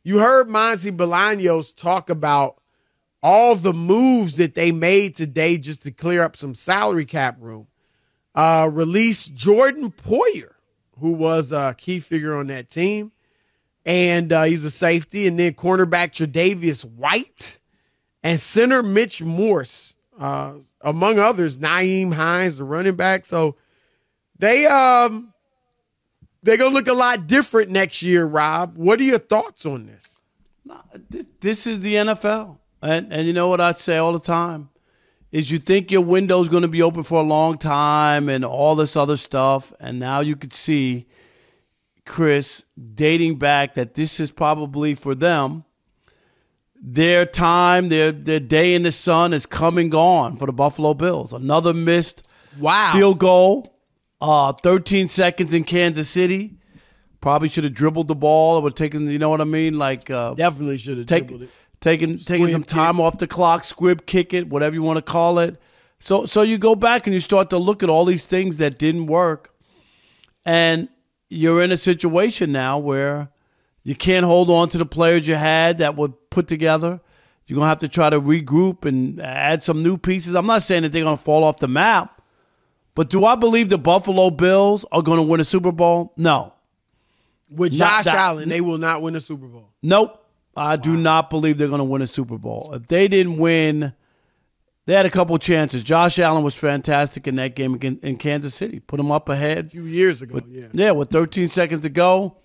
you heard Monty Bolaños talk about all the moves that they made today just to clear up some salary cap room. Release Jordan Poyer, who was a key figure on that team. And he's a safety. And then cornerback Tre'Davious White and center Mitch Morse, among others, Nyheim Hines, the running back. So they're going to look a lot different next year, Rob. What are your thoughts on this? This is the NFL. And you know what I say all the time is you think your window's going to be open for a long time and all this other stuff. And now you could see, Chris, dating back that this is probably for them. Their time, their day in the sun is come and gone for the Buffalo Bills. Another missed field goal, 13 seconds in Kansas City. Probably should have dribbled the ball or taken, you know what I mean? Definitely should have dribbled it. Taking some time off the clock, squib kick it, whatever you want to call it. So you go back and you start to look at all these things that didn't work. And you're in a situation now where you can't hold on to the players you had that were put together. You're going to have to try to regroup and add some new pieces. I'm not saying that they're going to fall off the map, but do I believe the Buffalo Bills are going to win a Super Bowl? No. With Josh Allen, they will not win a Super Bowl. Nope. I do not believe they're going to win a Super Bowl. If they didn't win, they had a couple chances. Josh Allen was fantastic in that game in Kansas City. Put them up ahead. A few years ago, with 13 seconds to go.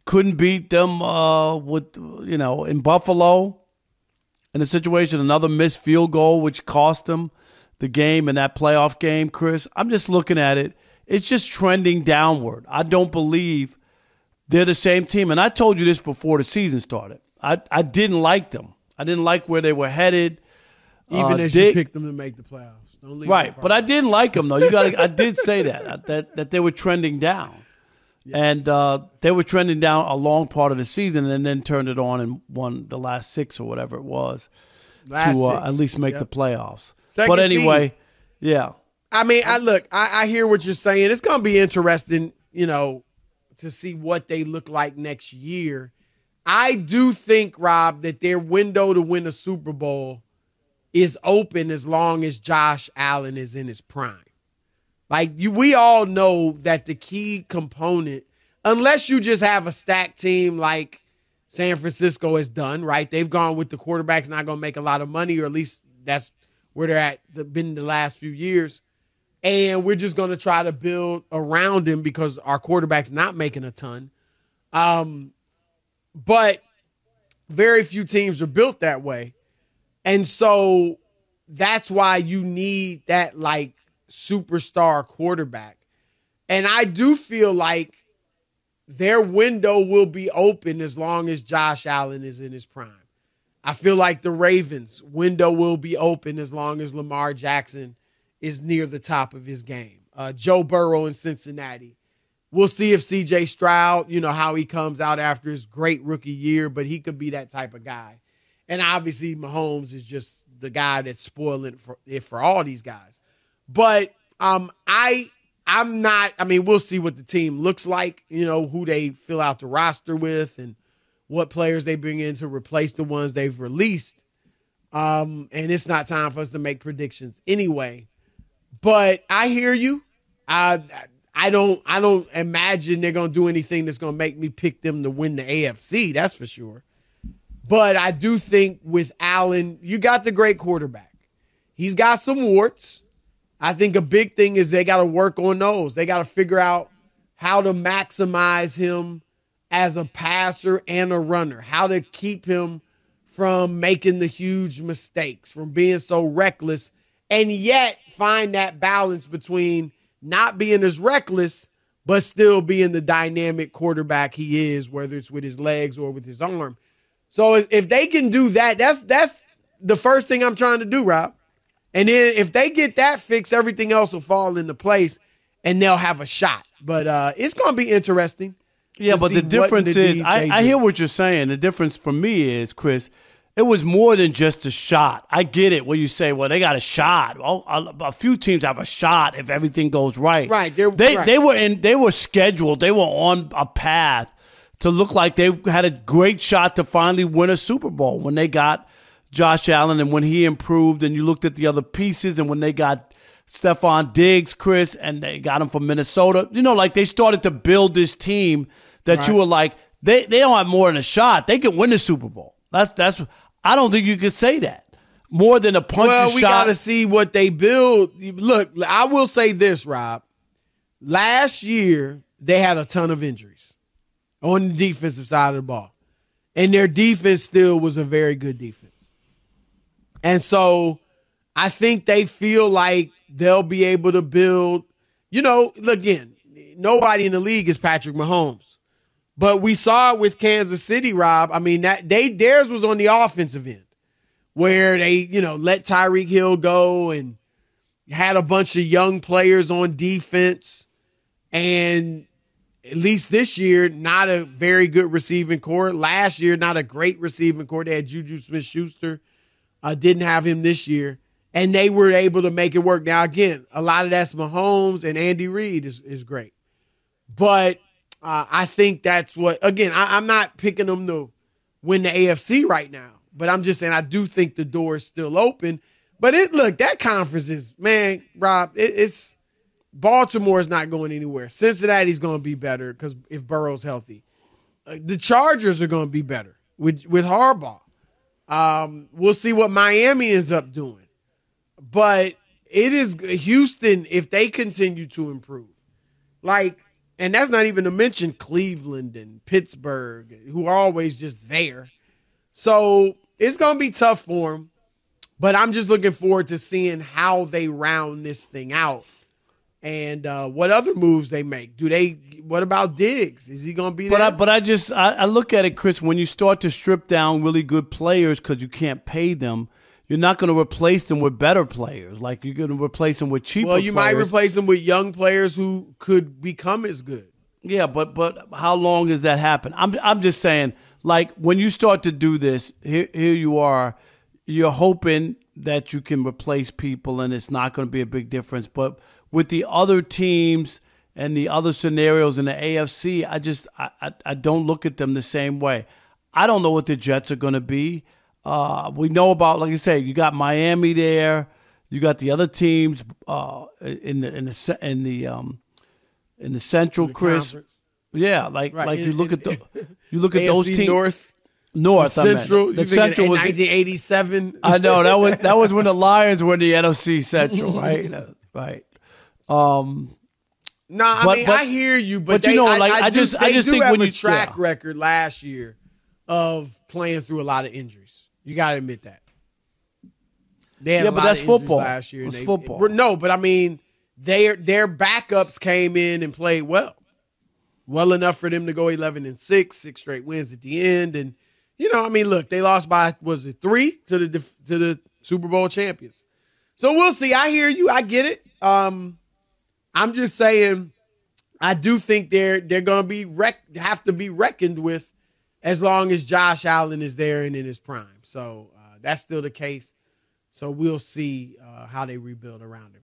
Couldn't beat them in Buffalo. In a situation, another missed field goal, which cost them the game in that playoff game, Chris. I'm just looking at it. It's just trending downward. I don't believe they're the same team. And I told you this before the season started. I didn't like them. I didn't like where they were headed. Even as you picked them to make the playoffs. Don't leave right, but I didn't like them, though. I did say that they were trending down. Yes. And they were trending down a long part of the season and then turned it on and won the last 6 or whatever it was to at least make the playoffs. But anyway, yeah. I mean, I hear what you're saying. It's going to be interesting, to see what they look like next year. I do think, Rob, that their window to win a Super Bowl is open as long as Josh Allen is in his prime. We all know that the key component, unless you just have a stacked team like San Francisco has done, right? They've gone with the quarterback's not going to make a lot of money, or at least that's where they're been the last few years. And we're just going to try to build around him because our quarterback's not making a ton. But very few teams are built that way. And so that's why you need that superstar quarterback. And I do feel like their window will be open as long as Josh Allen is in his prime. I feel like the Ravens' window will be open as long as Lamar Jackson is near the top of his game. Joe Burrow in Cincinnati. We'll see if C.J. Stroud, how he comes out after his great rookie year, but he could be that type of guy. And obviously Mahomes is just the guy that's spoiling it for all these guys. But we'll see what the team looks like, who they fill out the roster with and what players they bring in to replace the ones they've released. And it's not time for us to make predictions anyway. But I hear you. I don't imagine they're going to do anything that's going to make me pick them to win the AFC. That's for sure. But I do think with Allen, you got the great quarterback. He's got some warts. I think a big thing is they got to work on those. They got to figure out how to maximize him as a passer and a runner, how to keep him from making the huge mistakes, from being so reckless, and yet find that balance between not being as reckless, but still being the dynamic quarterback he is, whether it's with his legs or with his arm. So if they can do that, that's the first thing I'm trying to do, Rob. And then if they get that fixed, everything else will fall into place and they'll have a shot. But it's going to be interesting. Yeah, but the difference is, I hear what you're saying. The difference for me is, Chris, it was more than just a shot. I get it when you say, well, they got a shot. Well, a few teams have a shot if everything goes right. Right. They were scheduled. They were on a path to look like they had a great shot to finally win a Super Bowl when they got Josh Allen and when he improved, and you looked at the other pieces, and when they got Stephon Diggs, Chris, and they got him from Minnesota. Like they started to build this team that you were like, they don't have more than a shot. They can win the Super Bowl. That's. I don't think you could say that more than a punch. Well, we got to see what they build. Look, I will say this, Rob. Last year they had a ton of injuries on the defensive side of the ball, and their defense still was a very good defense. And so I think they feel like they'll be able to build, again, nobody in the league is Patrick Mahomes. But we saw it with Kansas City, Rob. I mean, theirs was on the offensive end where they, let Tyreek Hill go and had a bunch of young players on defense. And at least this year, not a very good receiving core. Last year, not a great receiving core. They had Juju Smith-Schuster. Didn't have him this year. And they were able to make it work. Now, again, a lot of that's Mahomes, and Andy Reid is great. But I think that's what, again, I'm not picking them to win the AFC right now. But I'm just saying I do think the door is still open. But look, that conference is, man, Rob, it's Baltimore is not going anywhere. Cincinnati's going to be better because if Burrow's healthy. The Chargers are going to be better with Harbaugh. We'll see what Miami ends up doing. But it is Houston, if they continue to improve. And that's not even to mention Cleveland and Pittsburgh, who are always just there. So it's going to be tough for them. But I'm just looking forward to seeing how they round this thing out and what other moves they make. What about Diggs? Is he going to be there? But I look at it, Chris, when you start to strip down really good players because you can't pay them, you're not going to replace them with better players. Like you're going to replace them with cheaper players. Well, you might replace them with young players who could become as good. Yeah, but how long does that happen? I'm just saying, like when you start to do this, here you are, you're hoping that you can replace people and it's not going to be a big difference. But with the other teams and the other scenarios in the AFC, I don't look at them the same way. I don't know what the Jets are going to be. We know about, like you say, you got Miami there. You got the other teams in the Central, Chris. Conference. Yeah, like you look at those teams. North Central. The Central was 1987. I know that was when the Lions were in the NFC Central, right? Right. I hear you, but I just think have a track record last year of playing through a lot of injuries. You got to admit that. They had a lot of injuries football last year. It's football. No, but I mean, their backups came in and played well enough for them to go 11-6, 6 straight wins at the end, and look, they lost by 3 to the Super Bowl champions. So we'll see. I hear you. I get it. I'm just saying, I do think they're going to have to be reckoned with as long as Josh Allen is there and in his prime. So that's still the case. So we'll see how they rebuild around him.